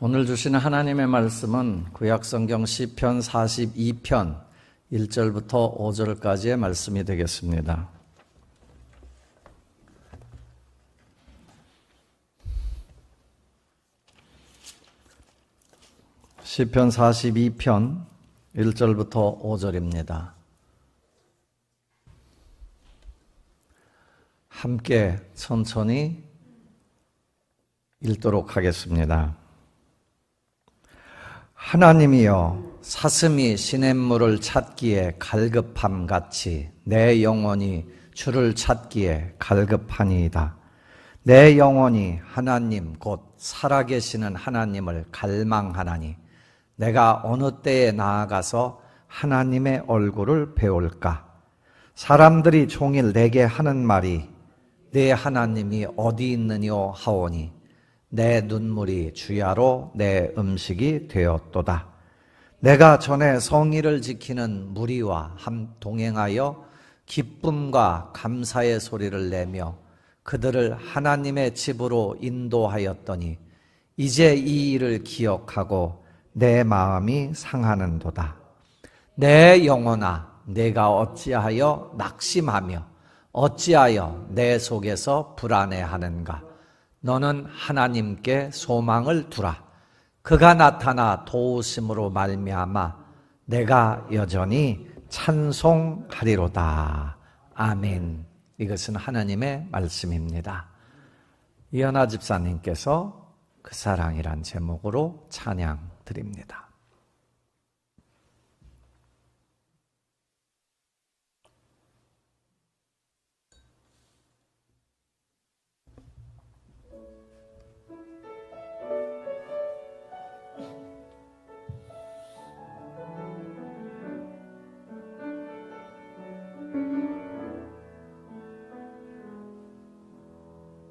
오늘 주시는 하나님의 말씀은 구약성경 시편 42편 1절부터 5절까지의 말씀이 되겠습니다. 시편 42편 1절부터 5절입니다. 함께 천천히 읽도록 하겠습니다. 하나님이여, 사슴이 시냇물을 찾기에 갈급함같이 내 영혼이 주를 찾기에 갈급하니이다. 내 영혼이 하나님 곧 살아계시는 하나님을 갈망하나니 내가 어느 때에 나아가서 하나님의 얼굴을 배울까? 사람들이 종일 내게 하는 말이 내 하나님이 어디 있느뇨 하오니 내 눈물이 주야로 내 음식이 되었도다. 내가 전에 성의를 지키는 무리와 함 동행하여 기쁨과 감사의 소리를 내며 그들을 하나님의 집으로 인도하였더니 이제 이 일을 기억하고 내 마음이 상하는도다. 내 영혼아, 내가 어찌하여 낙심하며 어찌하여 내 속에서 불안해하는가? 너는 하나님께 소망을 두라. 그가 나타나 도우심으로 말미암아 내가 여전히 찬송하리로다. 아멘. 이것은 하나님의 말씀입니다. 이현아 집사님께서 그 사랑이란 제목으로 찬양 드립니다.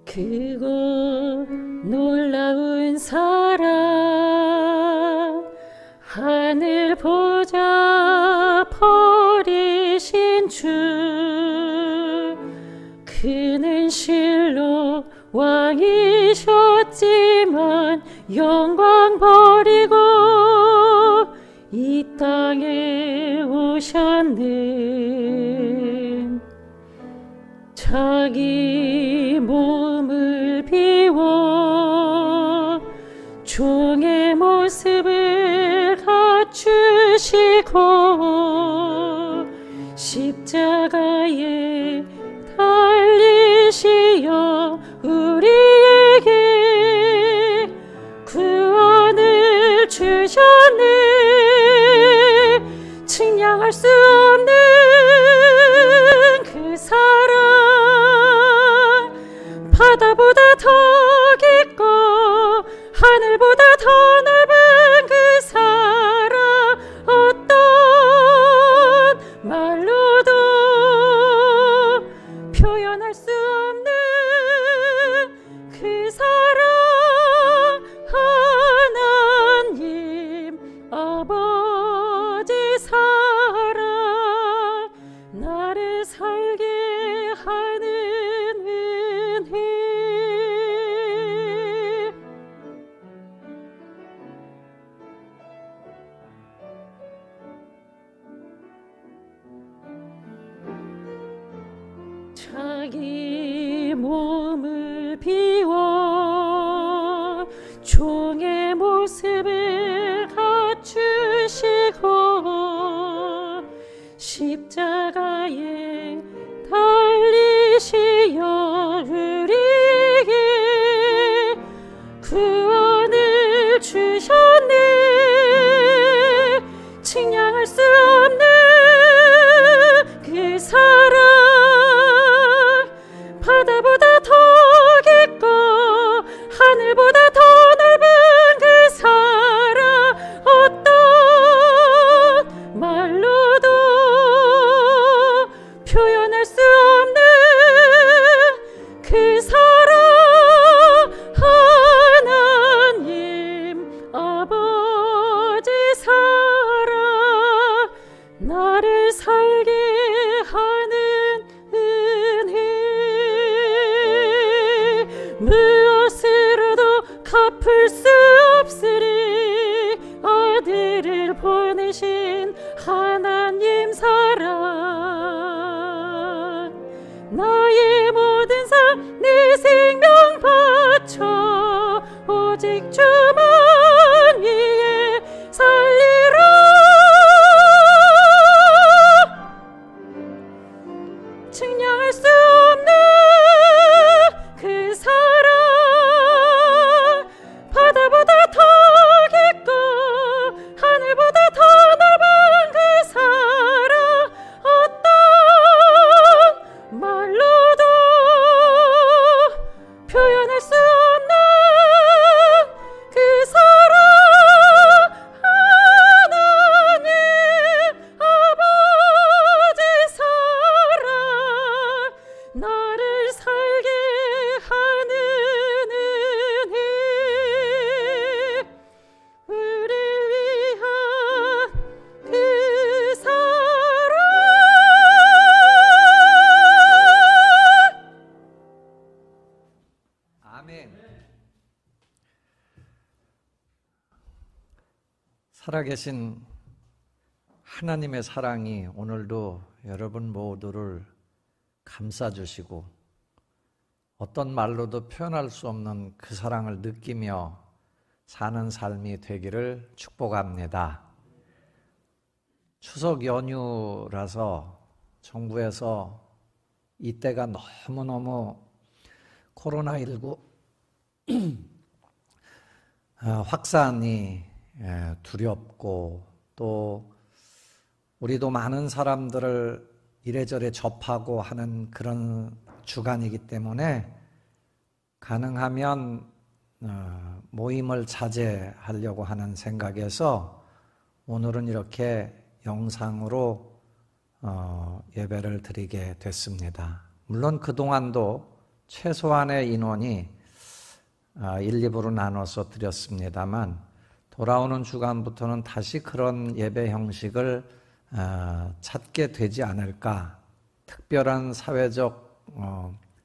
그곳 놀라운 사랑, 하늘 보좌 버리신 주, 그는 실로 왕이셨지만 영광 버리고 이 땅에 오셨네. 자기 몸을 비워 종의 모습을 갖추시고 십자가에 달리시어 우리에게 구원을 주셨네. 측량할 수 없는 그 사랑, 바다보다 더 깊고 하늘보다 더 넓은 그 사랑, 어떤 말로도 표현할 수 없는 그 사랑, 하나님 아버지 사랑, 나를 살게 하는 은혜. 자기 몸을 비워 종의 모습을 갖추시고 십자가에 달리시어 우리에게 구원을 주셨네. 측량할 수 없는 그 사랑, 바다보다 더 깊고 만 위에 살리라. 측량할 수 없는 그 사랑, 바다보다 더 깊고 하늘보다 더 넓은 그 사랑, 어떤 말로도 표현할 수 없는 그 사랑, 하나님 아버지 사랑, 나를 살게 하는 은혜, 우리 위한 그 사랑. 아멘. 살아계신 하나님의 사랑이 오늘도 여러분 모두를 감싸주시고 어떤 말로도 표현할 수 없는 그 사랑을 느끼며 사는 삶이 되기를 축복합니다. 추석 연휴라서 정부에서 이때가 너무너무 코로나19 확산이 두렵고 또 우리도 많은 사람들을 이래저래 접하고 하는 그런 주간이기 때문에 가능하면 모임을 자제하려고 하는 생각에서 오늘은 이렇게 영상으로 예배를 드리게 됐습니다. 물론 그동안도 최소한의 인원이 1, 2부로 나눠서 드렸습니다만 돌아오는 주간부터는 다시 그런 예배 형식을 찾게 되지 않을까. 특별한 사회적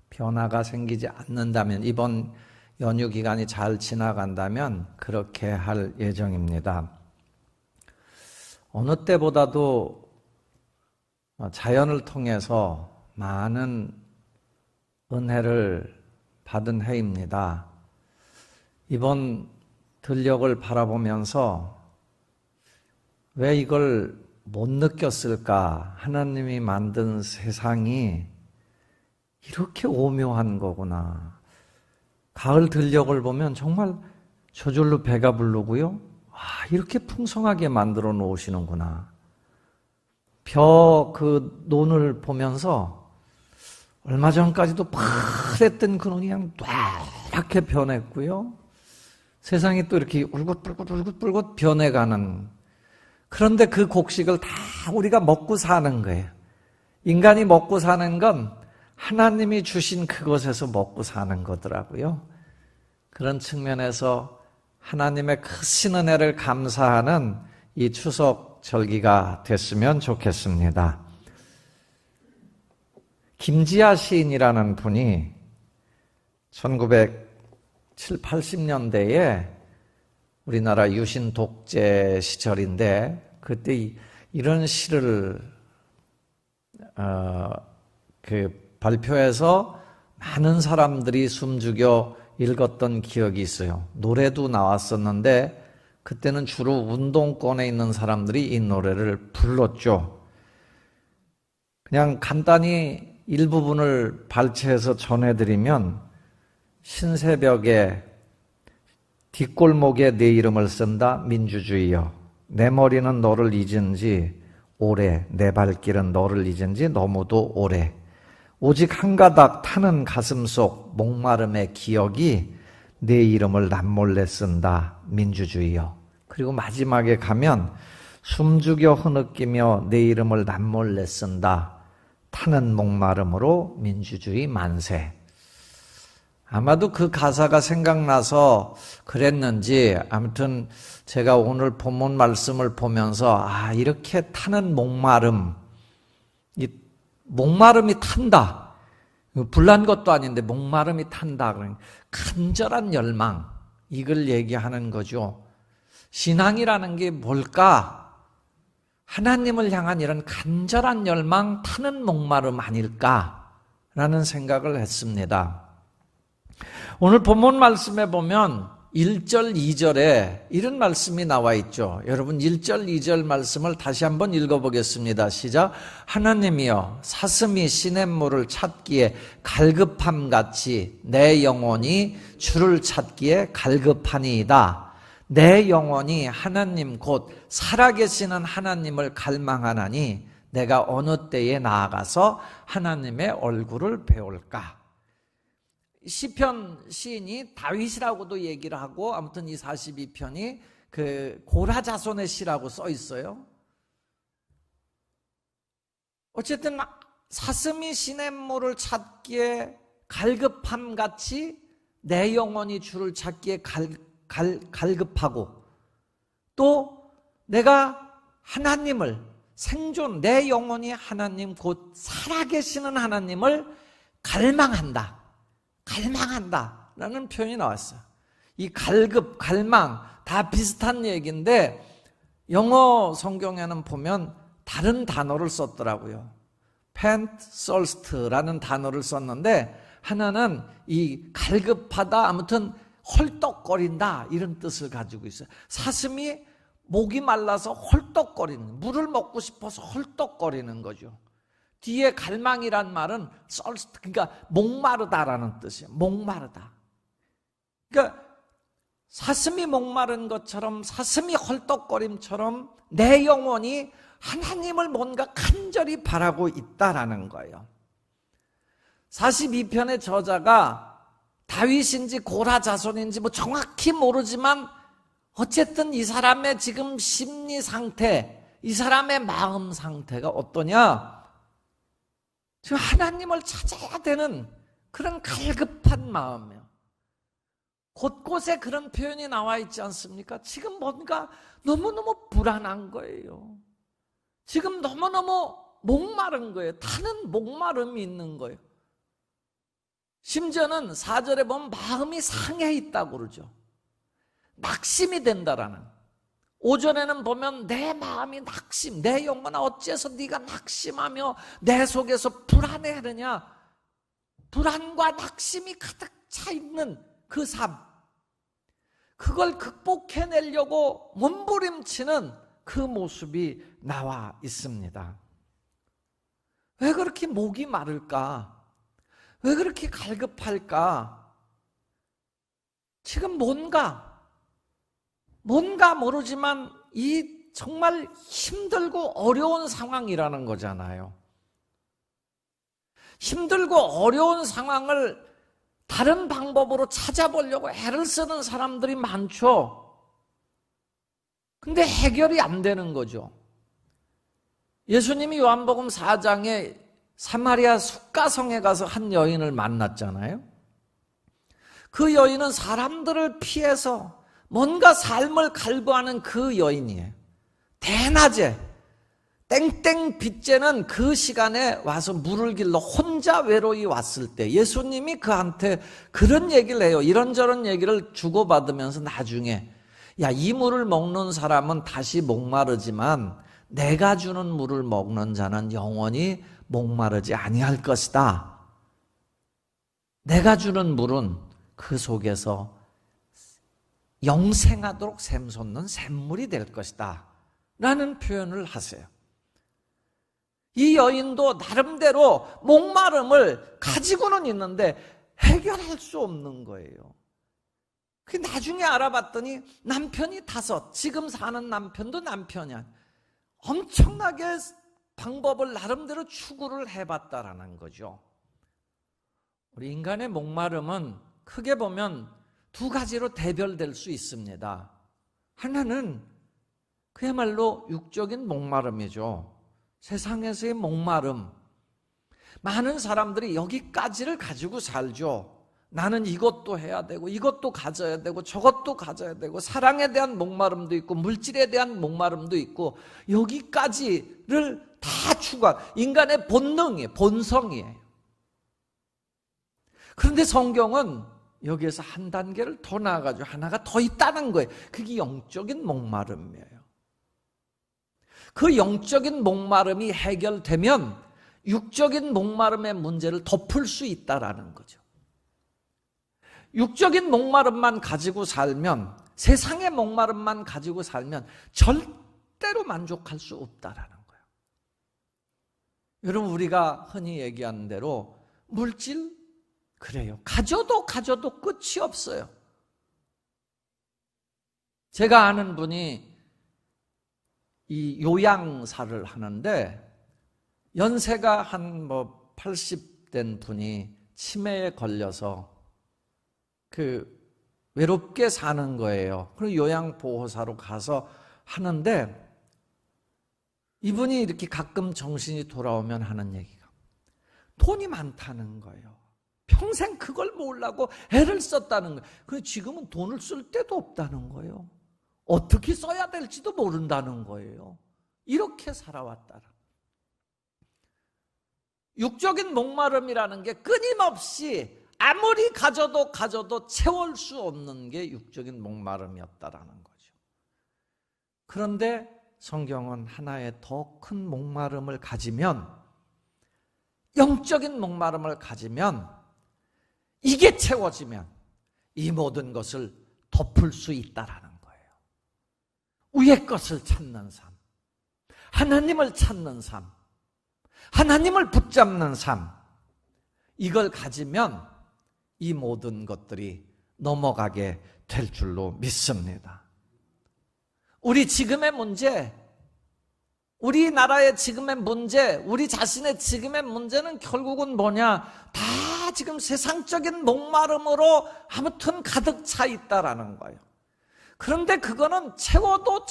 변화가 생기지 않는다면, 이번 연휴 기간이 잘 지나간다면 그렇게 할 예정입니다. 어느 때보다도 자연을 통해서 많은 은혜를 받은 해입니다. 이번 들녘을 바라보면서 왜 이걸 못 느꼈을까? 하나님이 만든 세상이 이렇게 오묘한 거구나. 가을 들녘을 보면 정말 저절로 배가 부르고요. 이렇게 풍성하게 만들어 놓으시는구나. 그 논을 보면서 얼마 전까지도 파랬던 그 논이 그냥 노랗게 변했고요. 세상이 또 이렇게 울긋불긋 변해가는, 그런데 그 곡식을 다 우리가 먹고 사는 거예요. 인간이 먹고 사는 건 하나님이 주신 그것에서 먹고 사는 거더라고요. 그런 측면에서 하나님의 크신 은혜를 감사하는 이 추석 절기가 됐으면 좋겠습니다. 김지아 시인이라는 분이 1970, 80년대에 우리나라 유신 독재 시절인데 그때 이런 시를 발표해서 많은 사람들이 숨죽여 읽었던 기억이 있어요. 노래도 나왔었는데 그때는 주로 운동권에 있는 사람들이 이 노래를 불렀죠. 그냥 간단히 일부분을 발췌해서 전해드리면, 신새벽에 뒷골목에 내 이름을 쓴다 민주주의여, 내 머리는 너를 잊은 지 오래, 내 발길은 너를 잊은 지 너무도 오래, 오직 한 가닥 타는 가슴 속 목마름의 기억이 내 이름을 남몰래 쓴다 민주주의여. 그리고 마지막에 가면 숨죽여 흐느끼며 내 이름을 남몰래 쓴다 타는 목마름으로 민주주의 만세. 아마도 그 가사가 생각나서 그랬는지, 아무튼 제가 오늘 본문 말씀을 보면서 이렇게 타는 목마름, 이 목마름이 탄다. 불난 것도 아닌데 목마름이 탄다. 그러니까 간절한 열망, 이걸 얘기하는 거죠. 신앙이라는 게 뭘까? 하나님을 향한 이런 간절한 열망, 타는 목마름 아닐까라는 생각을 했습니다. 오늘 본문 말씀에 보면 1절, 2절에 이런 말씀이 나와 있죠. 여러분 1절, 2절 말씀을 다시 한번 읽어보겠습니다. 시작. 하나님이여 사슴이 시냇물을 찾기에 갈급함같이 내 영혼이 주를 찾기에 갈급하니이다. 내 영혼이 하나님 곧 살아계시는 하나님을 갈망하나니 내가 어느 때에 나아가서 하나님의 얼굴을 배울까? 시편 시인이 다윗이라고도 얘기를 하고 아무튼 이 42편이 그 고라 자손의 시라고 써 있어요. 어쨌든 사슴이 시냇물을 찾기에 갈급함같이 내 영혼이 주를 찾기에 갈급하고 또 내가 하나님을 생존 내 영혼이 하나님 곧 살아계시는 하나님을 갈망한다 라는 표현이 나왔어요. 이 갈급, 갈망 다 비슷한 얘기인데 영어 성경에는 보면 다른 단어를 썼더라고요. pant, thirst라는 단어를 썼는데 하나는 이 갈급하다 아무튼 헐떡거린다 이런 뜻을 가지고 있어요. 사슴이 목이 말라서 헐떡거리는, 물을 먹고 싶어서 헐떡거리는 거죠. 뒤에 갈망이란 말은 그러니까 목마르다라는 뜻이에요. 목마르다. 그러니까 사슴이 목마른 것처럼 사슴이 헐떡거림처럼 내 영혼이 하나님을 뭔가 간절히 바라고 있다라는 거예요. 42편의 저자가 다윗인지 고라 자손인지 뭐 정확히 모르지만 어쨌든 이 사람의 지금 심리 상태, 이 사람의 마음 상태가 어떠냐? 지금 하나님을 찾아야 되는 그런 갈급한 마음이에요. 곳곳에 그런 표현이 나와 있지 않습니까? 지금 뭔가 너무너무 불안한 거예요. 지금 너무너무 목마른 거예요. 타는 목마름이 있는 거예요. 심지어는 4절에 보면 마음이 상해 있다고 그러죠. 낙심이 된다라는. 5절에는 보면 내 마음이 낙심, 내 영혼아 어째서 네가 낙심하며 내 속에서 불안해하느냐. 불안과 낙심이 가득 차 있는 그 삶. 그걸 극복해내려고 몸부림치는 그 모습이 나와 있습니다. 왜 그렇게 목이 마를까? 왜 그렇게 갈급할까? 지금 뭔가 모르지만 이 정말 힘들고 어려운 상황이라는 거잖아요. 힘들고 어려운 상황을 다른 방법으로 찾아보려고 애를 쓰는 사람들이 많죠. 근데 해결이 안 되는 거죠. 예수님이 요한복음 4장에 사마리아 숫가성에 가서 한 여인을 만났잖아요. 그 여인은 사람들을 피해서 뭔가 삶을 갈구하는 그 여인이에요. 대낮에 땡땡 빛째는 그 시간에 와서 물을 길러 혼자 외로이 왔을 때 예수님이 그한테 그런 얘기를 해요. 이런저런 얘기를 주고받으면서 나중에 야, 이 물을 먹는 사람은 다시 목마르지만 내가 주는 물을 먹는 자는 영원히 목마르지 아니할 것이다. 내가 주는 물은 그 속에서 영생하도록 샘솟는 샘물이 될 것이다 라는 표현을 하세요. 이 여인도 나름대로 목마름을 가지고는 있는데 해결할 수 없는 거예요. 그 나중에 알아봤더니 남편이 5, 지금 사는 남편도 남편이야. 엄청나게 방법을 나름대로 추구를 해봤다라는 거죠. 우리 인간의 목마름은 크게 보면 2가지로 대별될 수 있습니다. 하나는 그야말로 육적인 목마름이죠. 세상에서의 목마름. 많은 사람들이 여기까지를 가지고 살죠. 나는 이것도 해야 되고 이것도 가져야 되고 저것도 가져야 되고 사랑에 대한 목마름도 있고 물질에 대한 목마름도 있고 여기까지를 다 추구한 인간의 본능이에요. 본성이에요. 그런데 성경은 여기에서 한 단계를 더 나아가지고 하나가 더 있다는 거예요. 그게 영적인 목마름이에요. 그 영적인 목마름이 해결되면 육적인 목마름의 문제를 덮을 수 있다라는 거죠. 육적인 목마름만 가지고 살면, 세상의 목마름만 가지고 살면 절대로 만족할 수 없다라는 거예요. 여러분, 우리가 흔히 얘기하는 대로 물질, 그래요. 가져도 끝이 없어요. 제가 아는 분이 이 요양사를 하는데, 연세가 한 80 된 분이 치매에 걸려서 외롭게 사는 거예요. 그리고 요양보호사로 가서 하는데, 이분이 이렇게 가끔 정신이 돌아오면 하는 얘기가 돈이 많다는 거예요. 평생 그걸 모으려고 애를 썼다는 거예요. 그런데 지금은 돈을 쓸 데도 없다는 거예요. 어떻게 써야 될지도 모른다는 거예요. 이렇게 살아왔다라. 육적인 목마름이라는 게 끊임없이 아무리 가져도 채울 수 없는 게 육적인 목마름이었다라는 거죠. 그런데 성경은 하나의 더 큰 목마름을 가지면, 영적인 목마름을 가지면, 이게 채워지면 이 모든 것을 덮을 수 있다라는 거예요. 위의 것을 찾는 삶, 하나님을 찾는 삶, 하나님을 붙잡는 삶, 이걸 가지면 이 모든 것들이 넘어가게 될 줄로 믿습니다. 우리 지금의 문제, 우리나라의 지금의 문제, 우리 자신의 지금의 문제는 결국은 뭐냐? 다 지금 세상적인 목마름으로 아무튼 가득 차 있다라는 거예요. 그런데 그거는 채워도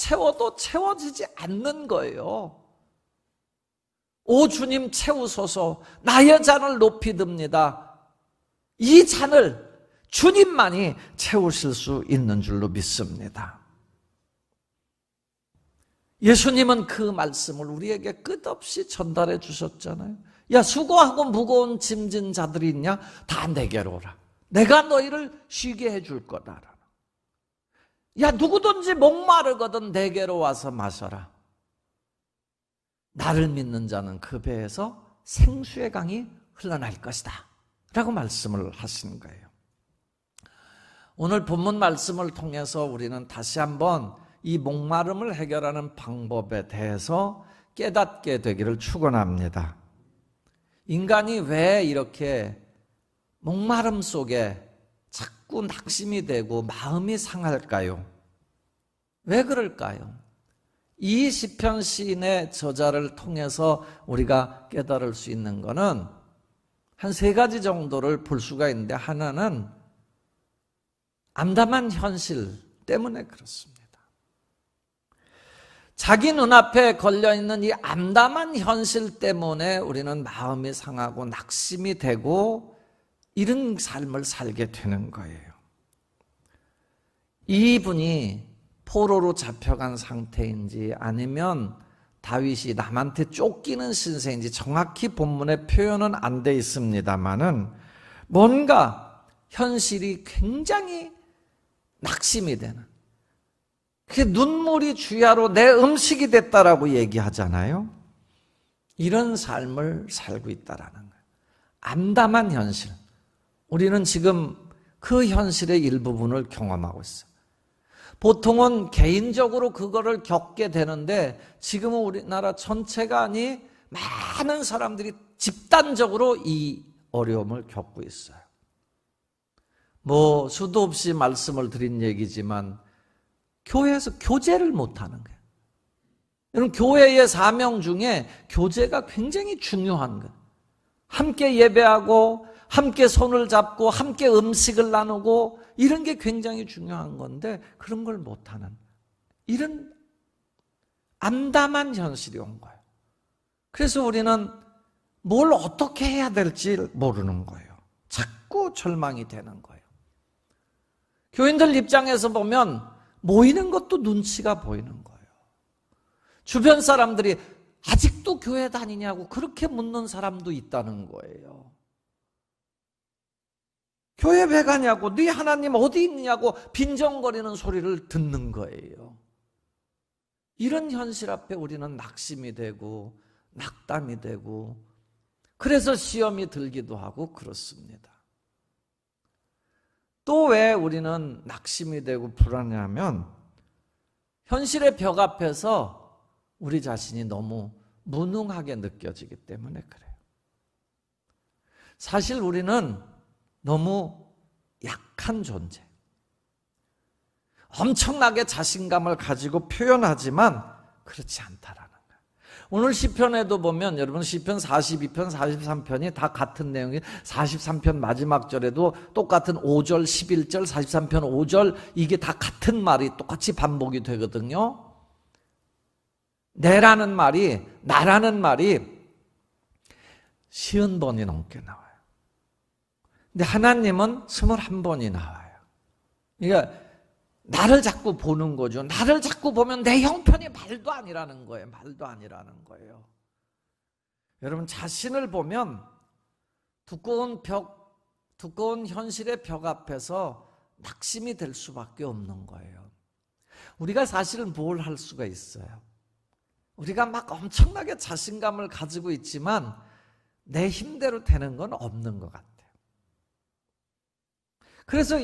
채워지지 않는 거예요. 오 주님 채우소서, 나의 잔을 높이 듭니다. 이 잔을 주님만이 채우실 수 있는 줄로 믿습니다. 예수님은 그 말씀을 우리에게 끝없이 전달해 주셨잖아요. 야, 수고하고 무거운 짐진 자들이 있냐? 다 내게로 오라. 내가 너희를 쉬게 해줄 거다. 야, 누구든지 목마르거든 내게로 와서 마셔라. 나를 믿는 자는 그 배에서 생수의 강이 흘러날 것이다 라고 말씀을 하신 거예요. 오늘 본문 말씀을 통해서 우리는 다시 한번 이 목마름을 해결하는 방법에 대해서 깨닫게 되기를 축원합니다. 인간이 왜 이렇게 목마름 속에 자꾸 낙심이 되고 마음이 상할까요? 왜 그럴까요? 이 시편 시인의 저자를 통해서 우리가 깨달을 수 있는 것은 한 3가지 정도를 볼 수가 있는데, 하나는 암담한 현실 때문에 그렇습니다. 자기 눈앞에 걸려있는 이 암담한 현실 때문에 우리는 마음이 상하고 낙심이 되고 이런 삶을 살게 되는 거예요. 이분이 포로로 잡혀간 상태인지 아니면 다윗이 남한테 쫓기는 신세인지 정확히 본문에 표현은 안 돼 있습니다만은 뭔가 현실이 굉장히 낙심이 되는, 그게 눈물이 주야로 내 음식이 됐다라고 얘기하잖아요. 이런 삶을 살고 있다라는 거예요. 암담한 현실. 우리는 지금 그 현실의 일부분을 경험하고 있어요. 보통은 개인적으로 그거를 겪게 되는데, 지금은 우리나라 전체가 아니 많은 사람들이 집단적으로 이 어려움을 겪고 있어요. 수도 없이 말씀을 드린 얘기지만 교회에서 교제를 못하는 거예요. 여러분, 교회의 사명 중에 교제가 굉장히 중요한 거예요. 함께 예배하고 함께 손을 잡고 함께 음식을 나누고 이런 게 굉장히 중요한 건데, 그런 걸 못하는 이런 암담한 현실이 온 거예요. 그래서 우리는 뭘 어떻게 해야 될지 모르는 거예요. 자꾸 절망이 되는 거예요. 교인들 입장에서 보면 모이는 것도 눈치가 보이는 거예요. 주변 사람들이 아직도 교회 다니냐고 그렇게 묻는 사람도 있다는 거예요. 교회 왜 가냐고, 네 하나님 어디 있느냐고 빈정거리는 소리를 듣는 거예요. 이런 현실 앞에 우리는 낙심이 되고 낙담이 되고, 그래서 시험이 들기도 하고 그렇습니다. 또 왜 우리는 낙심이 되고 불안해하면 현실의 벽 앞에서 우리 자신이 너무 무능하게 느껴지기 때문에 그래요. 사실 우리는 너무 약한 존재. 엄청나게 자신감을 가지고 표현하지만 그렇지 않다라는 거예요. 오늘 시편에도 보면 여러분 시편 42편, 43편이 다 같은 내용이 43편 마지막 절에도 똑같은 5절, 11절, 43편 5절 이게 다 같은 말이 똑같이 반복이 되거든요. 내라는 말이, 나라는 말이 50번이 넘게 나와요. 근데 하나님은 21번이 나와요. 그러니까 나를 자꾸 보는 거죠. 나를 자꾸 보면 내 형편이 말도 아니라는 거예요. 말도 아니라는 거예요. 여러분 자신을 보면 두꺼운 현실의 벽 앞에서 낙심이 될 수밖에 없는 거예요. 우리가 사실은 뭘 할 수가 있어요. 우리가 막 엄청나게 자신감을 가지고 있지만 내 힘대로 되는 건 없는 것 같아요. 그래서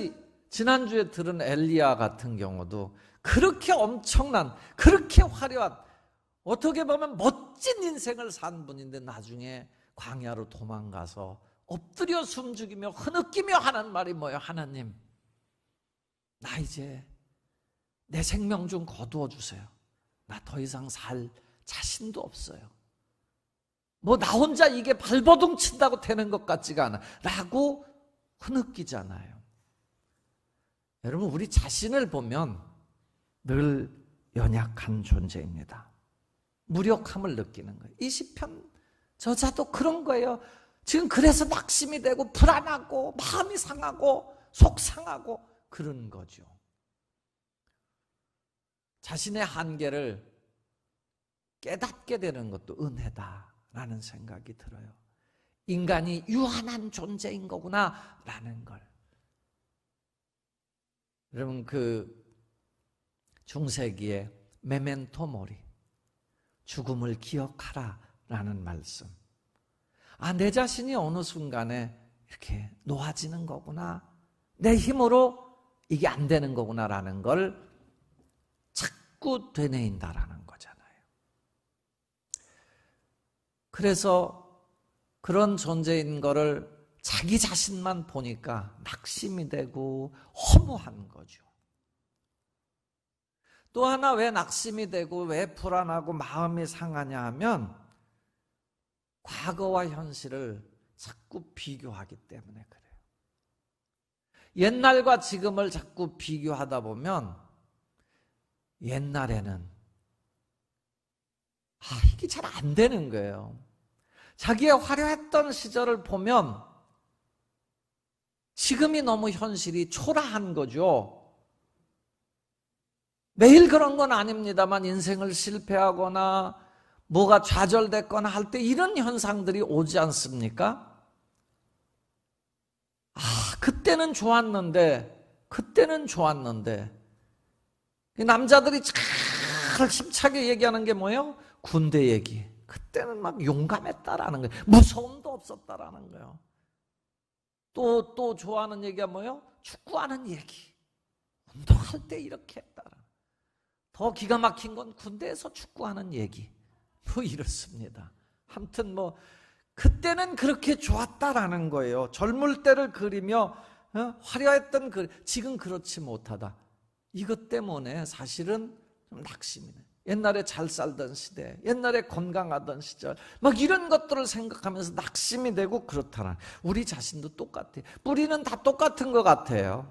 지난주에 들은 엘리야 같은 경우도 그렇게 엄청난, 그렇게 화려한, 어떻게 보면 멋진 인생을 산 분인데 나중에 광야로 도망가서 엎드려 숨죽이며 흐느끼며 하는 말이 뭐예요? 하나님, 나 이제 내 생명 좀 거두어 주세요. 나 더 이상 살 자신도 없어요. 뭐 나 혼자 이게 발버둥 친다고 되는 것 같지가 않아 라고 흐느끼잖아요. 여러분 우리 자신을 보면 늘 연약한 존재입니다. 무력함을 느끼는 거예요. 이 시편 저자도 그런 거예요. 지금 그래서 낙심이 되고 불안하고 마음이 상하고 속상하고 그런 거죠. 자신의 한계를 깨닫게 되는 것도 은혜다라는 생각이 들어요. 인간이 유한한 존재인 거구나 라는 걸. 여러분 그 중세기에 메멘토 모리, 죽음을 기억하라 라는 말씀. 아, 내 자신이 어느 순간에 이렇게 놓아지는 거구나, 내 힘으로 이게 안 되는 거구나 라는 걸 자꾸 되뇌인다라는 거잖아요. 그래서 그런 존재인 거를 자기 자신만 보니까 낙심이 되고 허무한 거죠. 또 하나 왜 낙심이 되고 왜 불안하고 마음이 상하냐 하면 과거와 현실을 자꾸 비교하기 때문에 그래요. 옛날과 지금을 자꾸 비교하다 보면 옛날에는 이게 잘 안 되는 거예요. 자기의 화려했던 시절을 보면 지금이 너무 현실이 초라한 거죠. 매일 그런 건 아닙니다만 인생을 실패하거나 뭐가 좌절됐거나 할 때 이런 현상들이 오지 않습니까? 그때는 좋았는데 남자들이 잘 힘차게 얘기하는 게 뭐예요? 군대 얘기. 그때는 막 용감했다라는 거예요. 무서움도 없었다라는 거예요. 또 좋아하는 얘기가 뭐예요? 축구하는 얘기. 운동할 때 이렇게 했다라. 더 기가 막힌 건 군대에서 축구하는 얘기. 뭐 이렇습니다. 아무튼 뭐 그때는 그렇게 좋았다라는 거예요. 젊을 때를 그리며 화려했던 지금 그렇지 못하다. 이것 때문에 사실은 좀 낙심이네. 옛날에 잘 살던 시대, 옛날에 건강하던 시절, 막 이런 것들을 생각하면서 낙심이 되고 그렇다는. 우리 자신도 똑같아요. 뿌리는 다 똑같은 것 같아요.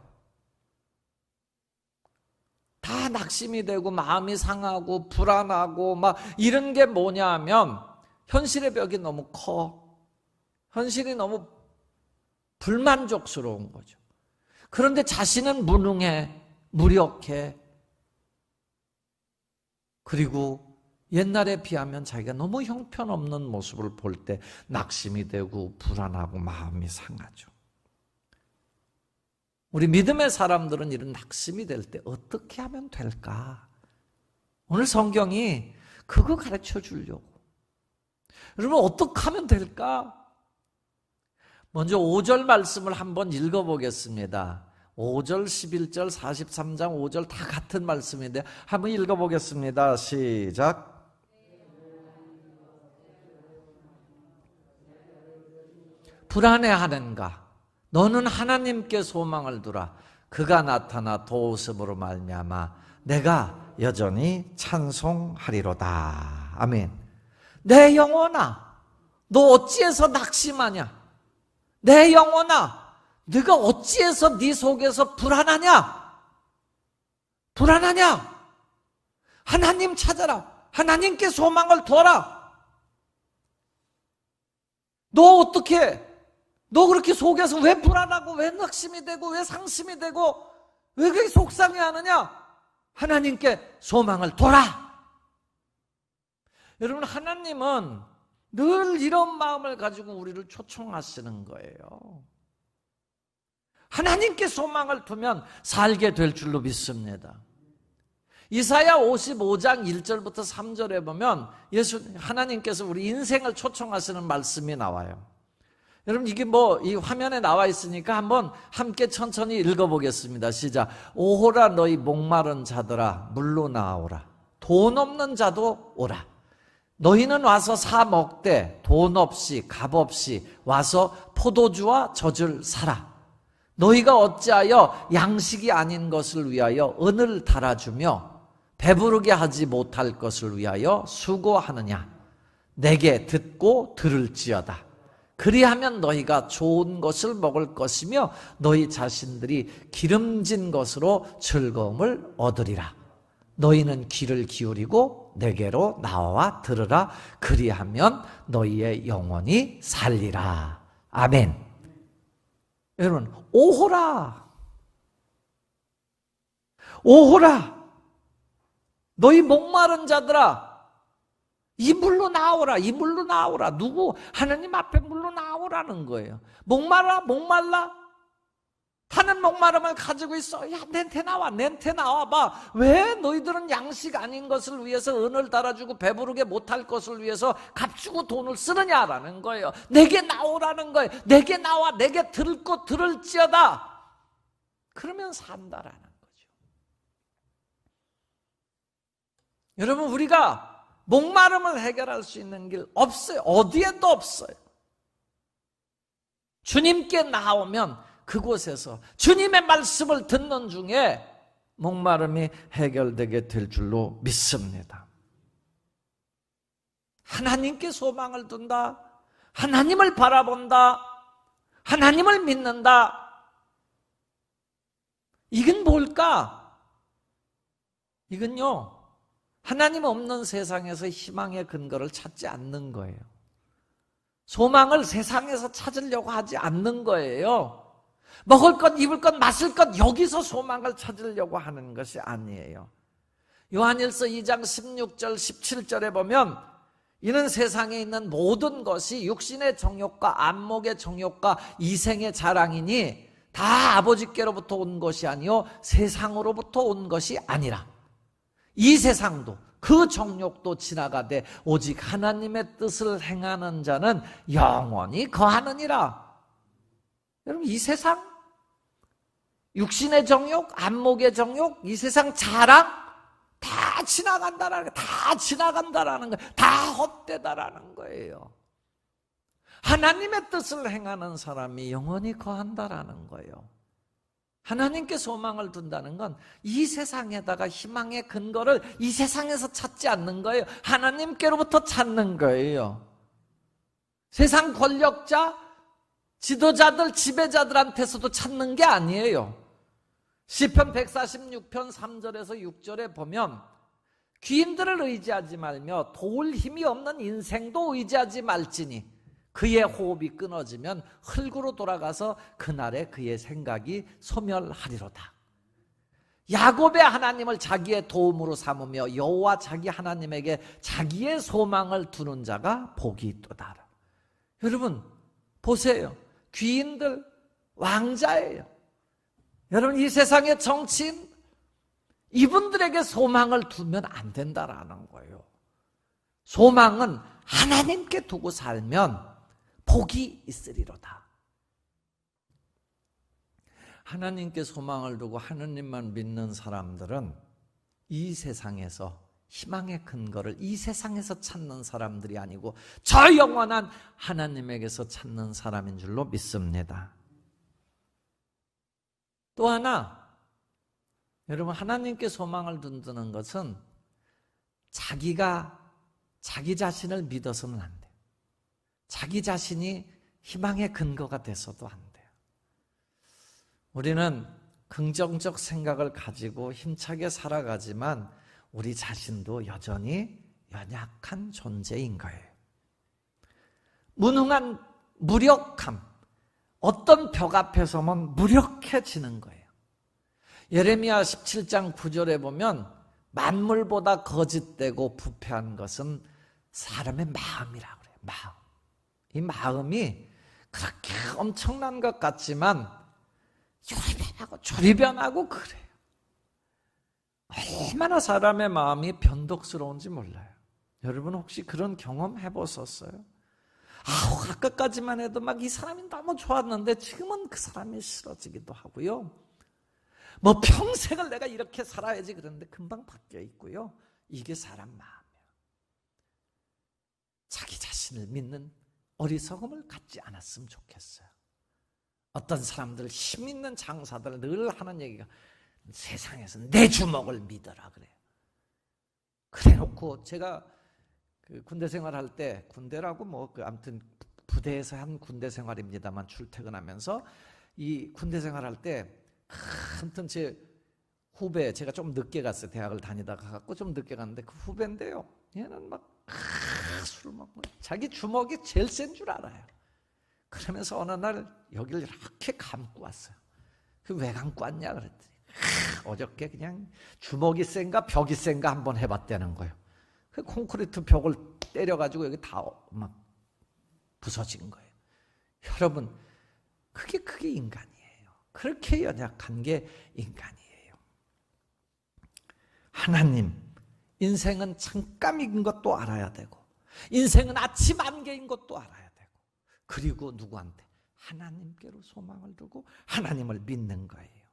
다 낙심이 되고 마음이 상하고 불안하고 막 이런 게 뭐냐 하면 현실의 벽이 너무 커. 현실이 너무 불만족스러운 거죠. 그런데 자신은 무능해, 무력해. 그리고 옛날에 비하면 자기가 너무 형편없는 모습을 볼 때 낙심이 되고 불안하고 마음이 상하죠. 우리 믿음의 사람들은 이런 낙심이 될 때 어떻게 하면 될까? 오늘 성경이 그거 가르쳐 주려고. 여러분 어떻게 하면 될까? 먼저 5절 말씀을 한번 읽어보겠습니다. 5절, 11절, 43장 5절 다 같은 말씀인데 한번 읽어보겠습니다. 시작. 불안해하는가? 너는 하나님께 소망을 두라. 그가 나타나 도우심으로 말미암아 내가 여전히 찬송하리로다. 아멘. 내 영혼아, 너 어찌해서 낙심하냐? 내 영혼아, 네가 어찌해서 네 속에서 불안하냐? 불안하냐? 하나님 찾아라. 하나님께 소망을 둬라. 너 어떻게? 너 그렇게 속에서 왜 불안하고 왜 낙심이 되고 왜 상심이 되고 왜 그렇게 속상해하느냐? 하나님께 소망을 둬라. 여러분, 하나님은 늘 이런 마음을 가지고 우리를 초청하시는 거예요. 하나님께 소망을 두면 살게 될 줄로 믿습니다. 이사야 55장 1절부터 3절에 보면 하나님께서 우리 인생을 초청하시는 말씀이 나와요. 여러분, 이게 이 화면에 나와 있으니까 한번 함께 천천히 읽어보겠습니다. 시작. 오호라 너희 목마른 자들아 물로 나오라. 돈 없는 자도 오라. 너희는 와서 사 먹되 돈 없이 값 없이 와서 포도주와 젖을 사라. 너희가 어찌하여 양식이 아닌 것을 위하여 은을 달아주며 배부르게 하지 못할 것을 위하여 수고하느냐. 내게 듣고 들을지어다. 그리하면 너희가 좋은 것을 먹을 것이며 너희 자신들이 기름진 것으로 즐거움을 얻으리라. 너희는 귀를 기울이고 내게로 나와 들으라. 그리하면 너희의 영혼이 살리라. 아멘. 여러분, 오호라. 오호라. 너희 목마른 자들아, 이 물로 나오라. 이 물로 나오라. 누구? 하나님 앞에 물로 나오라는 거예요. 목말라? 목말라? 타는 목마름을 가지고 있어. 야, 낸테 나와. 낸테 나와봐. 왜 너희들은 양식 아닌 것을 위해서 은을 달아주고 배부르게 못할 것을 위해서 값주고 돈을 쓰느냐라는 거예요. 내게 나오라는 거예요. 내게 나와. 내게 듣고 들을지어다. 그러면 산다라는 거죠. 여러분, 우리가 목마름을 해결할 수 있는 길 없어요. 어디에도 없어요. 주님께 나오면 그곳에서 주님의 말씀을 듣는 중에 목마름이 해결되게 될 줄로 믿습니다. 하나님께 소망을 둔다. 하나님을 바라본다. 하나님을 믿는다. 이건 뭘까? 이건요, 하나님 없는 세상에서 희망의 근거를 찾지 않는 거예요. 소망을 세상에서 찾으려고 하지 않는 거예요. 먹을 것, 입을 것, 마실 것, 여기서 소망을 찾으려고 하는 것이 아니에요. 요한일서 2장 16절 17절에 보면 이는 세상에 있는 모든 것이 육신의 정욕과 안목의 정욕과 이생의 자랑이니 다 아버지께로부터 온 것이 아니요 세상으로부터 온 것이 아니라. 이 세상도 그 정욕도 지나가되 오직 하나님의 뜻을 행하는 자는 영원히 거하느니라. 여러분, 이 세상, 육신의 정욕, 안목의 정욕, 이 세상 자랑 다 지나간다라는 거예요. 다 지나간다라는 거예요. 다 헛되다라는 거예요. 하나님의 뜻을 행하는 사람이 영원히 거한다라는 거예요. 하나님께 소망을 둔다는 건 이 세상에다가 희망의 근거를 이 세상에서 찾지 않는 거예요. 하나님께로부터 찾는 거예요. 세상 권력자, 지도자들, 지배자들한테서도 찾는 게 아니에요. 시편 146편 3절에서 6절에 보면 귀인들을 의지하지 말며 도울 힘이 없는 인생도 의지하지 말지니 그의 호흡이 끊어지면 흙으로 돌아가서 그날에 그의 생각이 소멸하리로다. 야곱의 하나님을 자기의 도움으로 삼으며 여호와 자기 하나님에게 자기의 소망을 두는 자가 복이 있도다. 여러분 보세요. 귀인들 왕자예요. 여러분 이 세상의 정치인 이분들에게 소망을 두면 안 된다라는 거예요. 소망은 하나님께 두고 살면 복이 있으리로다. 하나님께 소망을 두고 하나님만 믿는 사람들은 이 세상에서 희망의 근거를 이 세상에서 찾는 사람들이 아니고 저 영원한 하나님에게서 찾는 사람인 줄로 믿습니다. 또 하나, 여러분, 하나님께 소망을 둔다는 것은 자기가 자기 자신을 믿어서는 안 돼요. 자기 자신이 희망의 근거가 돼서도 안 돼요. 우리는 긍정적 생각을 가지고 힘차게 살아가지만 우리 자신도 여전히 연약한 존재인 거예요. 무능한 무력함, 어떤 벽 앞에 서면 무력해지는 거예요. 예레미야 17장 9절에 보면 만물보다 거짓되고 부패한 것은 사람의 마음이라고 그래요. 마음. 이 마음이 그렇게 엄청난 것 같지만 요리변하고 조리변하고 그래요. 얼마나 사람의 마음이 변덕스러운지 몰라요. 여러분 혹시 그런 경험 해보셨어요? 아까까지만 해도 막 이 사람이 너무 좋았는데 지금은 그 사람이 싫어지기도 하고요. 뭐 평생을 내가 이렇게 살아야지 그러는데 금방 바뀌어 있고요. 이게 사람 마음이에요. 자기 자신을 믿는 어리석음을 갖지 않았으면 좋겠어요. 어떤 사람들, 힘 있는 장사들 늘 하는 얘기가 세상에서 내 주먹을 믿어라 그래요. 그래 놓고 제가 그 군대 생활할 때, 군대라고 아무튼 부대에서 한 군대 생활입니다만 출퇴근하면서 이 군대 생활할 때 아무튼 제 후배, 제가 좀 늦게 갔어요. 대학을 다니다가 갔고 좀 늦게 갔는데 그 후배인데요. 얘는 막 술을 먹고 자기 주먹이 제일 센 줄 알아요. 그러면서 어느 날 여기를 이렇게 감고 왔어요. 그 왜 감고 왔냐 그랬더니 어저께 그냥 주먹이 센가 벽이 센가 한번 해봤다는 거예요. 그 콘크리트 벽을 때려가지고 여기 다 막 부서진 거예요. 여러분, 그게 인간이에요. 그렇게 연약한 게 인간이에요. 하나님, 인생은 잠깐인 것도 알아야 되고 인생은 아침 안개인 것도 알아야 되고 그리고 누구한테? 하나님께로 소망을 두고 하나님을 믿는 거예요.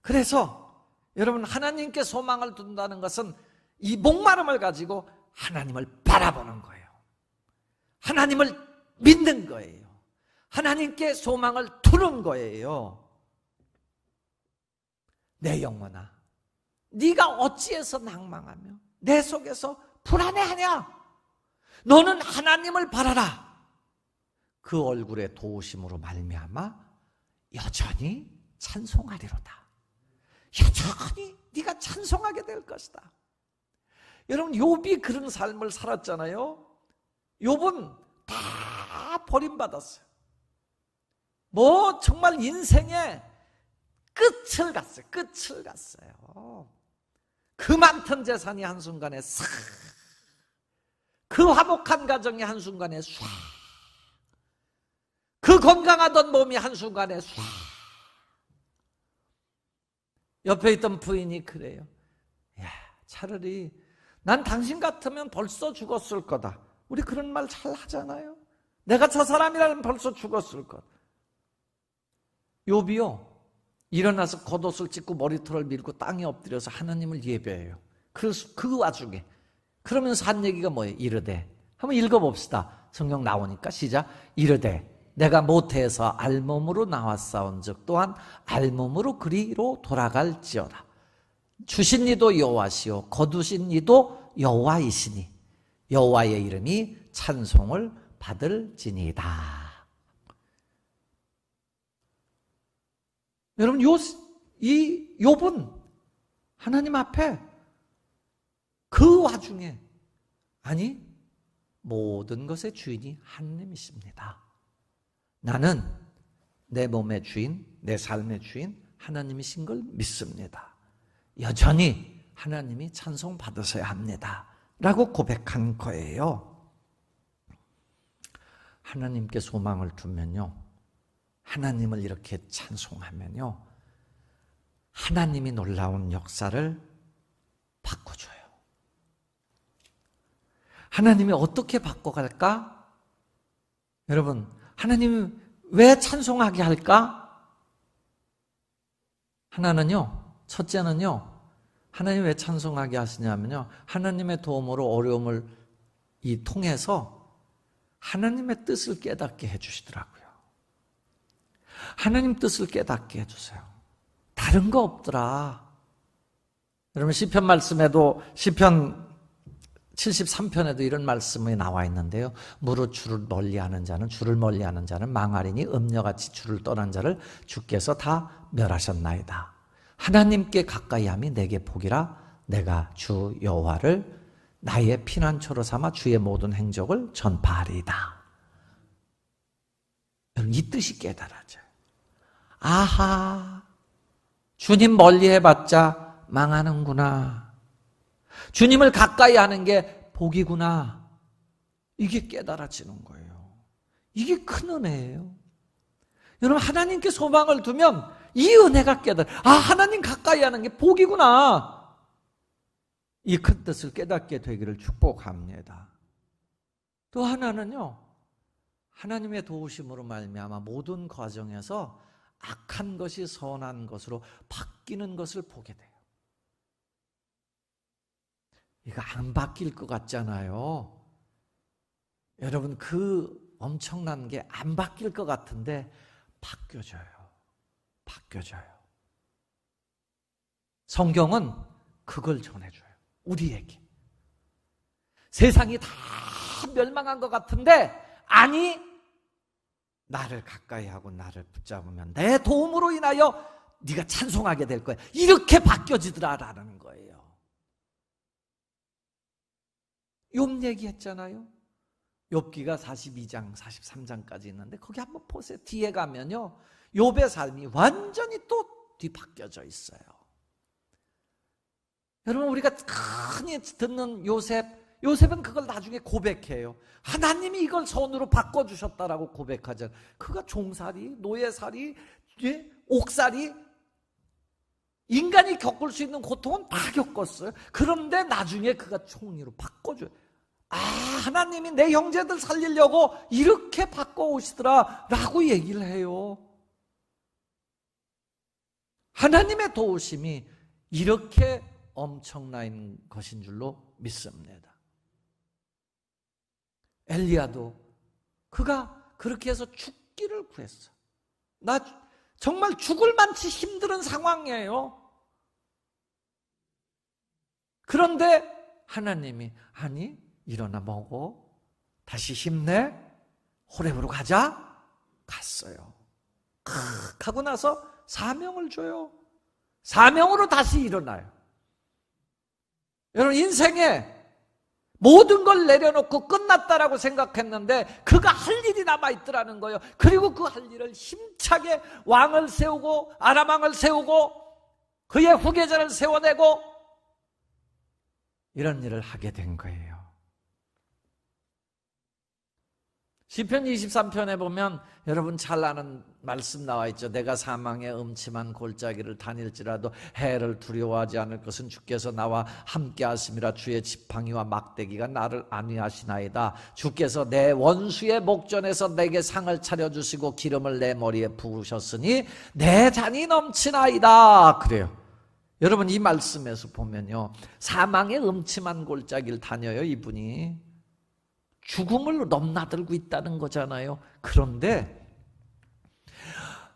그래서 여러분, 하나님께 소망을 둔다는 것은 이 목마름을 가지고 하나님을 바라보는 거예요. 하나님을 믿는 거예요. 하나님께 소망을 두는 거예요. 내 영혼아, 네가 어찌해서 낭망하며 내 속에서 불안해하냐? 너는 하나님을 바라라. 그 얼굴의 도우심으로 말미암아 여전히 찬송하리로다. 여전히 네가 찬송하게 될 것이다. 여러분, 욥이 그런 삶을 살았잖아요. 욥은 다 버림받았어요. 정말 인생의 끝을 갔어요. 끝을 갔어요. 그 많던 재산이 한순간에 싹, 그 화목한 가정이 한순간에 쏴, 그 건강하던 몸이 한순간에 쏴. 옆에 있던 부인이 그래요. 야, 차라리 난 당신 같으면 벌써 죽었을 거다. 우리 그런 말 잘 하잖아요. 내가 저 사람이라면 벌써 죽었을 것. 욥이요, 일어나서 겉옷을 찢고 머리털을 밀고 땅에 엎드려서 하나님을 예배해요. 그 와중에 그러면서 한 얘기가 뭐예요? 이르되, 한번 읽어봅시다. 성경 나오니까 시작. 이르되 내가 모태에서 알몸으로 나왔사온즉 또한 알몸으로 그리로 돌아갈지어다. 주신 이도 여호와시요 거두신 이도 여호와이시니 여호와의 이름이 찬송을 받을지니이다. 여러분, 이 욥은 하나님 앞에 그 와중에 모든 것의 주인이 하나님이십니다. 나는 내 몸의 주인, 내 삶의 주인 하나님이신 걸 믿습니다. 여전히 하나님이 찬송 받으셔야 합니다. 라고 고백한 거예요. 하나님께 소망을 두면요, 하나님을 이렇게 찬송하면요, 하나님이 놀라운 역사를 바꿔줘요. 하나님이 어떻게 바꿔갈까? 여러분, 하나님이 왜 찬송하게 할까? 하나는요, 첫째는요, 하나님 왜 찬송하게 하시냐면요, 하나님의 도움으로 어려움을 통해서 하나님의 뜻을 깨닫게 해주시더라고요. 하나님 뜻을 깨닫게 해주세요. 다른 거 없더라. 여러분 시편 말씀에도 시편 73편에도 이런 말씀이 나와 있는데요. 무릇 주를 멀리하는 자는 망하리니 음녀같이 주를 떠난 자를 주께서 다 멸하셨나이다. 하나님께 가까이함이 내게 복이라. 내가 주 여호와를 나의 피난처로 삼아 주의 모든 행적을 전파하리이다. 여러분 이 뜻이 깨달아져요. 아하, 주님 멀리 해봤자 망하는구나. 주님을 가까이 하는 게 복이구나. 이게 깨달아지는 거예요. 이게 큰 은혜예요. 여러분 하나님께 소망을 두면 이 은혜가 하나님 가까이 하는 게 복이구나. 이 큰 뜻을 깨닫게 되기를 축복합니다. 또 하나는요, 하나님의 도우심으로 말미암아 모든 과정에서 악한 것이 선한 것으로 바뀌는 것을 보게 돼요. 이거 안 바뀔 것 같잖아요. 여러분 그 엄청난 게 안 바뀔 것 같은데 바뀌어져요. 성경은 그걸 전해줘요. 우리에게. 세상이 다 멸망한 것 같은데 아니, 나를 가까이 하고 나를 붙잡으면 내 도움으로 인하여 네가 찬송하게 될 거야. 이렇게 바뀌어지더라라는 거예요. 욥 얘기했잖아요. 욥기가 42장, 43장까지 있는데 거기 한번 보세요. 뒤에 가면요, 욥의 삶이 완전히 또 뒤바뀌어져 있어요. 여러분 우리가 흔히 듣는 요셉은 그걸 나중에 고백해요. 하나님이 이걸 선으로 바꿔주셨다라고 고백하잖아요. 그가 종살이, 노예살이, 옥살이, 인간이 겪을 수 있는 고통은 다 겪었어요. 그런데 나중에 그가 총리로 바꿔줘요. 하나님이 내 형제들 살리려고 이렇게 바꿔오시더라 라고 얘기를 해요. 하나님의 도우심이 이렇게 엄청난 것인 줄로 믿습니다. 엘리야도 그가 그렇게 해서 죽기를 구했어. 나 정말 죽을 만치 힘든 상황이에요. 그런데 하나님이 아니, 일어나 먹어, 다시 힘내, 호렙으로 가자. 갔어요. 하고 나서 사명을 줘요. 사명으로 다시 일어나요. 여러분 인생에 모든 걸 내려놓고 끝났다라고 생각했는데 그가 할 일이 남아있더라는 거예요. 그리고 그 할 일을 힘차게 왕을 세우고 아람 왕을 세우고 그의 후계자를 세워내고 이런 일을 하게 된 거예요. 시편 23편에 보면 여러분 잘 아는 말씀 나와 있죠. 내가 사망의 음침한 골짜기를 다닐지라도 해를 두려워하지 않을 것은 주께서 나와 함께 하심이라. 주의 지팡이와 막대기가 나를 안위하시나이다. 주께서 내 원수의 목전에서 내게 상을 차려주시고 기름을 내 머리에 부으셨으니 내 잔이 넘치나이다. 그래요. 여러분 이 말씀에서 보면요, 사망의 음침한 골짜기를 다녀요. 이분이 죽음을 넘나들고 있다는 거잖아요. 그런데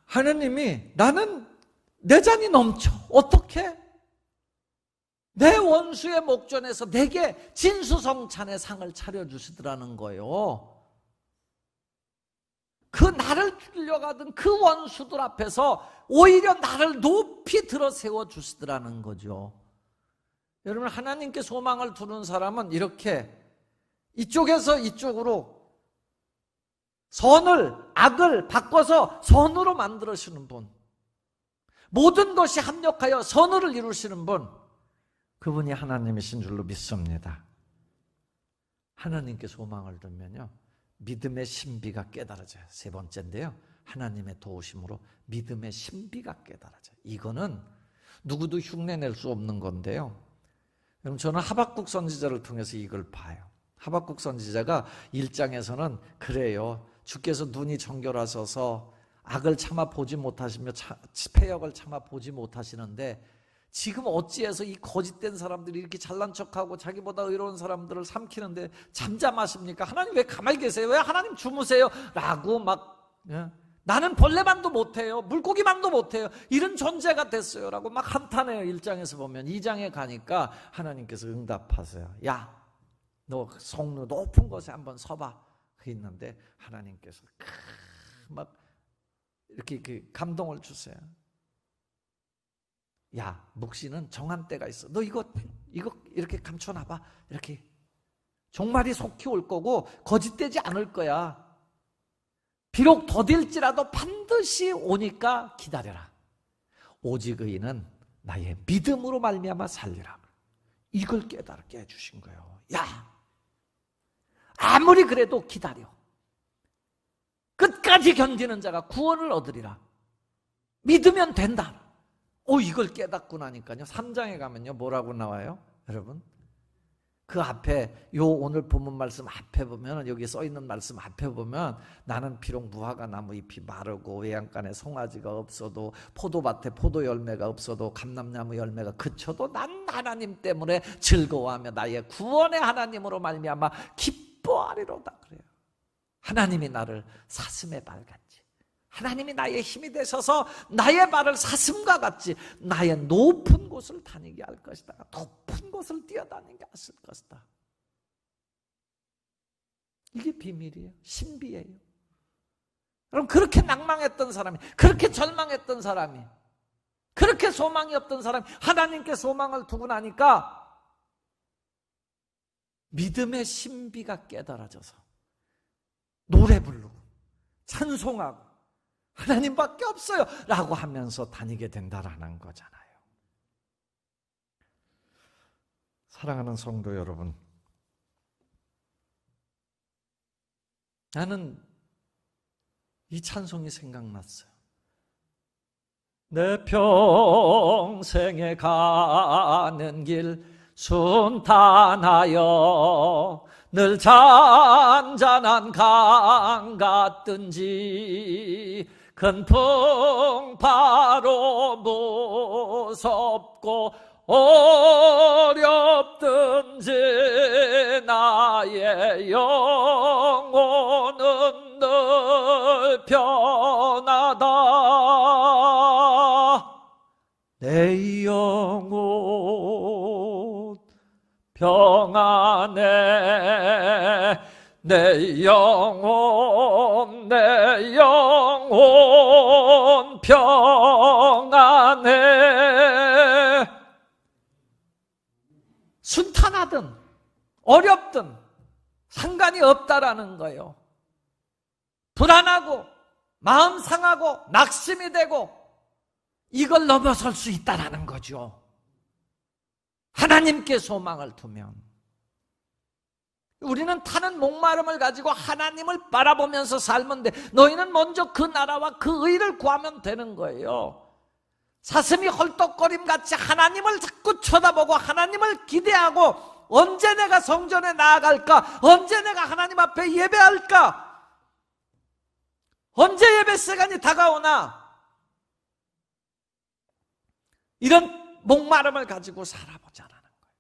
하나님이 나는 내 잔이 넘쳐. 어떻게? 내 원수의 목전에서 내게 진수성찬의 상을 차려주시더라는 거예요. 그 나를 죽이려고 하던 그 원수들 앞에서 오히려 나를 높이 들어 세워주시더라는 거죠. 여러분 하나님께 소망을 두는 사람은 이렇게 이쪽에서 이쪽으로 선을, 악을 바꿔서 선으로 만들어주시는 분, 모든 것이 합력하여 선을 이루시는 분, 그분이 하나님이신 줄로 믿습니다. 하나님께 소망을 두면요, 믿음의 신비가 깨달아져요. 세 번째인데요, 하나님의 도우심으로 믿음의 신비가 깨달아져요. 이거는 누구도 흉내낼 수 없는 건데요, 그럼 저는 하박국 선지자를 통해서 이걸 봐요. 하박국 선지자가 1장에서는 그래요. 주께서 눈이 정결하셔서 악을 참아 보지 못하시며 패역을 참아 보지 못하시는데 지금 어찌해서 이 거짓된 사람들이 이렇게 잘난 척하고 자기보다 의로운 사람들을 삼키는데 잠잠하십니까? 하나님 왜 가만히 계세요? 왜 하나님 주무세요? 라고 막 나는 벌레만도 못해요, 물고기만도 못해요, 이런 존재가 됐어요 라고 막 한탄해요. 1장에서 보면 2장에 가니까 하나님께서 응답하세요. 야, 너 성루 높은 곳에 한번 서봐. 있는데 하나님께서 막 이렇게 감동을 주세요. 야, 묵시는 정한 때가 있어. 너 이거 이렇게 감춰놔봐. 이렇게 종말이 속히 올 거고 거짓되지 않을 거야. 비록 더딜지라도 반드시 오니까 기다려라. 오직 의인은 나의 믿음으로 말미암아 살리라. 이걸 깨닫게 해주신 거예요. 야, 아무리 그래도 기다려. 끝까지 견디는 자가 구원을 얻으리라. 믿으면 된다. 이걸 깨닫고 나니까요, 3장에 가면요 뭐라고 나와요? 여러분, 그 앞에 요 오늘 본문 말씀 앞에 보면, 여기 써 있는 말씀 앞에 보면, 나는 비록 무화과 나무 잎이 마르고 외양간에 송아지가 없어도 포도밭에 포도 열매가 없어도 감람나무 열매가 그쳐도 난 하나님 때문에 즐거워하며 나의 구원의 하나님으로 말미암아 기뻐하리로다. 그래요. 하나님이 나를 사슴의 발같이, 하나님이 나의 힘이 되셔서 나의 발을 사슴과 같이 나의 높은 곳을 다니게 할 것이다. 높은 곳을 뛰어다니게 하실 것이다. 이게 비밀이에요. 신비예요. 그럼 그렇게 낭망했던 사람이, 그렇게 절망했던 사람이, 그렇게 소망이 없던 사람이 하나님께 소망을 두고 나니까 믿음의 신비가 깨달아져서 노래 부르고 찬송하고 하나님밖에 없어요 라고 하면서 다니게 된다라는 거잖아요. 사랑하는 성도 여러분, 나는 이 찬송이 생각났어요. 내 평생에 가는 길 순탄하여 늘 잔잔한 강 같든지 큰 풍파로 무섭고 어렵든지 나의 영혼은 늘 편하다. 내 영혼 평안해. 내 영혼 평안해. 순탄하든 어렵든 상관이 없다라는 거예요. 불안하고 마음 상하고 낙심이 되고 이걸 넘어설 수 있다라는 거죠. 하나님께 소망을 두면. 우리는 타는 목마름을 가지고 하나님을 바라보면서 살면 돼. 너희는 먼저 그 나라와 그 의를 구하면 되는 거예요. 사슴이 헐떡거림같이 하나님을 자꾸 쳐다보고 하나님을 기대하고, 언제 내가 성전에 나아갈까? 언제 내가 하나님 앞에 예배할까? 언제 예배 시간이 다가오나? 이런 목마름을 가지고 살아보자라는 거예요.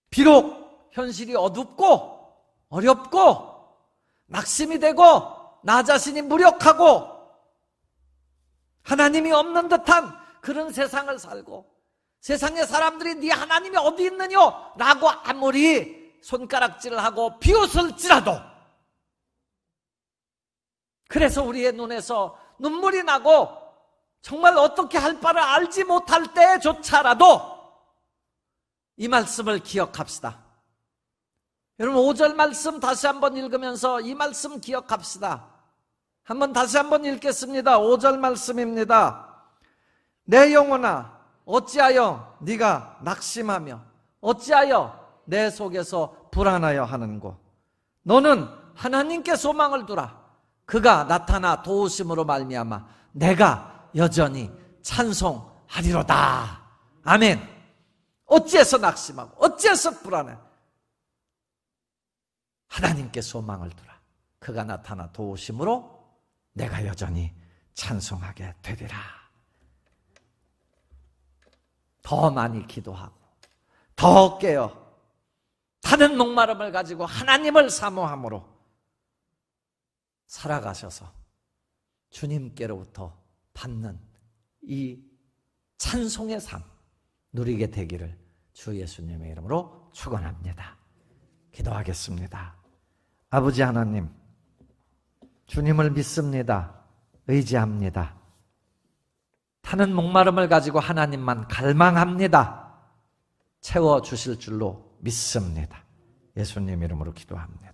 비록 현실이 어둡고 어렵고 낙심이 되고 나 자신이 무력하고 하나님이 없는 듯한 그런 세상을 살고, 세상의 사람들이 네 하나님이 어디 있느냐? 라고 아무리 손가락질을 하고 비웃을지라도, 그래서 우리의 눈에서 눈물이 나고 정말 어떻게 할 바를 알지 못할 때조차라도 이 말씀을 기억합시다. 여러분, 5절 말씀 다시 한번 읽으면서 이 말씀 기억합시다. 한번 다시 한번 읽겠습니다. 5절 말씀입니다. 내 영혼아, 어찌하여 네가 낙심하며 어찌하여 내 속에서 불안하여 하는고? 너는 하나님께 소망을 두라. 그가 나타나 도우심으로 말미암아 내가 여전히 찬송하리로다. 아멘. 어찌해서 낙심하고 어찌해서 불안해? 하나님께 소망을 두라. 그가 나타나 도우심으로 내가 여전히 찬송하게 되리라. 더 많이 기도하고 더 깨어 타는 목마름을 가지고 하나님을 사모함으로 살아가셔서 주님께로부터 받는 이 찬송의 삶 누리게 되기를 주 예수님의 이름으로 축원합니다. 기도하겠습니다. 아버지 하나님, 주님을 믿습니다. 의지합니다. 타는 목마름을 가지고 하나님만 갈망합니다. 채워주실 줄로 믿습니다. 예수님 이름으로 기도합니다.